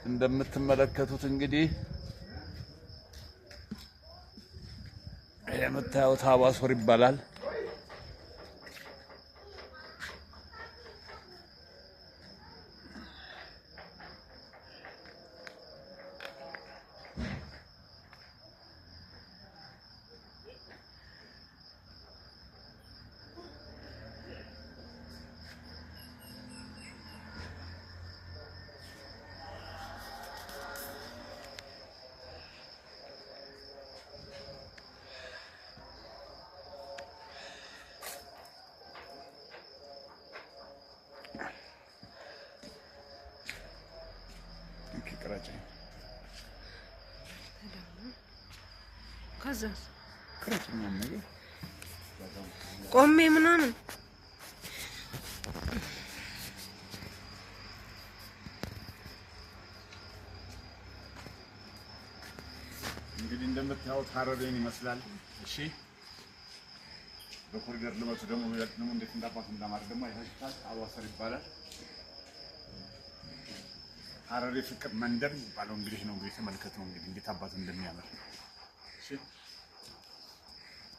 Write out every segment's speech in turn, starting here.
እንደምትመለከቱት እንግዲህ የምታዩት አባሶር ይባላል። ከዛስ ቆሜ ምናምን እንግዲህ እንደምታዩት ሀረሬን ይመስላል። እሺ በኮሪደር ልማቱ ደግሞ እንዴት እንዳባቱ እንደማድረግ ደግሞ አይታችኋል። አባሶር ይባላል። ሀረሬ ፍቅር መንደር የሚባለው እንግዲህ ነው። እንግዲህ ተመልከቱ እንግዲህ እንዴት አባቱ እንደሚያምር እሺ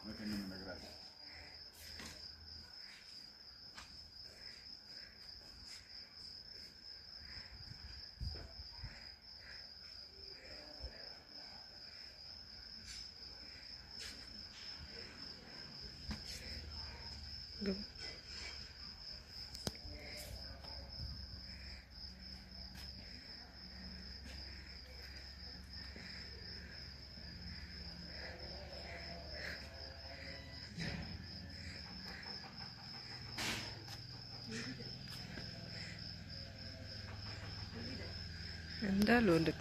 ለከኝ እንነግራለን። እንዳልወድቅ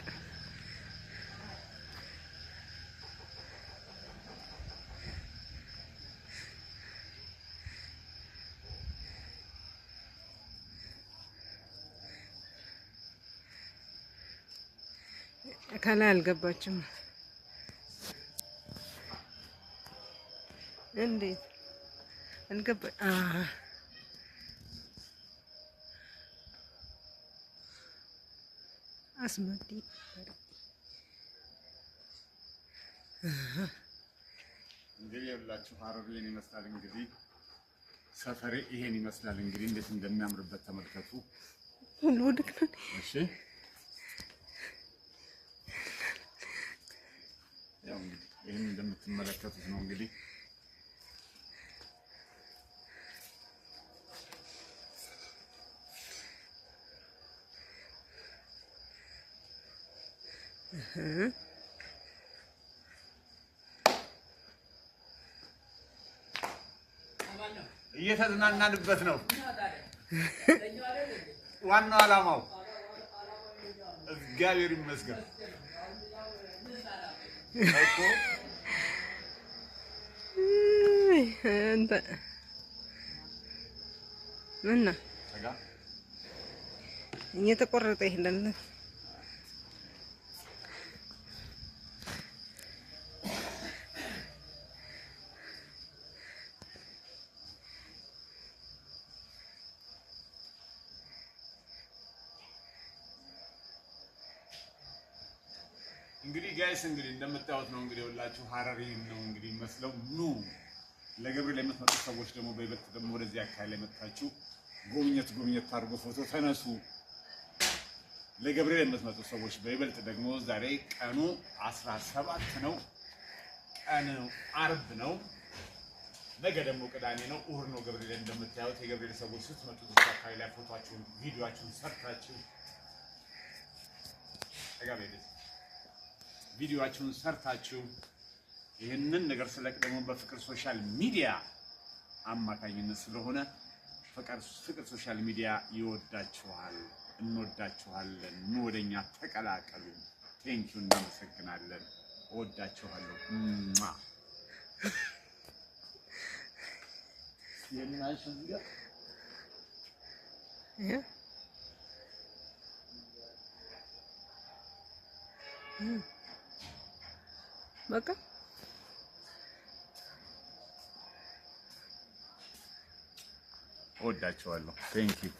ከላይ አልገባችም። እንዴት አልገባ? አስመዲ እንግዲህ ያላችሁ ሀረሬን ይመስላል። እንግዲህ ሰፈሬ ይሄን ይመስላል። እንግዲህ እንዴት እንደሚያምርበት ተመልከቱ። ወድቅ ነው። እሺ ያው እንግዲህ ይሄን እንደምትመለከቱት ነው። እንግዲህ እየተዝናናንበት ነው። ዋናው ዓላማው እግዚአብሔር ይመስገን እኮ እንተ ምና እየተቆረጠ ይሄዳል። እንግዲህ ጋይስ እንግዲህ እንደምታዩት ነው። እንግዲህ ሁላችሁ ሀረሪ ነው እንግዲህ መስለው ኑ። ለገብርኤል የምትመጡ ሰዎች ደግሞ በይበልጥ ደግሞ ወደዚህ አካባቢ ላይ መጥታችሁ ጎብኘት አድርጎ ፎቶ ተነሱ። ለገብርኤል የምትመጡ ሰዎች በይበልጥ ደግሞ ዛሬ ቀኑ 17 ነው። ቀኑ አርብ ነው። ነገ ደግሞ ቅዳሜ ነው። እሑድ ነው ገብርኤል። እንደምታዩት የገብርኤል ሰዎች ስትመጡ እዚህ አካባቢ ላይ ፎቶአችሁን ቪዲዮአችሁን ሰርታችሁ ቪዲዮአችሁን ሰርታችሁ ይህንን ነገር ስለቅ ደግሞ በፍቅር ሶሻል ሚዲያ አማካኝነት ስለሆነ ፍቅር ሶሻል ሚዲያ ይወዳችኋል፣ እንወዳችኋለን። ኑ ወደኛ ተቀላቀሉ። ቴንኪው፣ እናመሰግናለን። እወዳችኋለሁ። በቃ እወዳችኋለሁ። ቴንኪው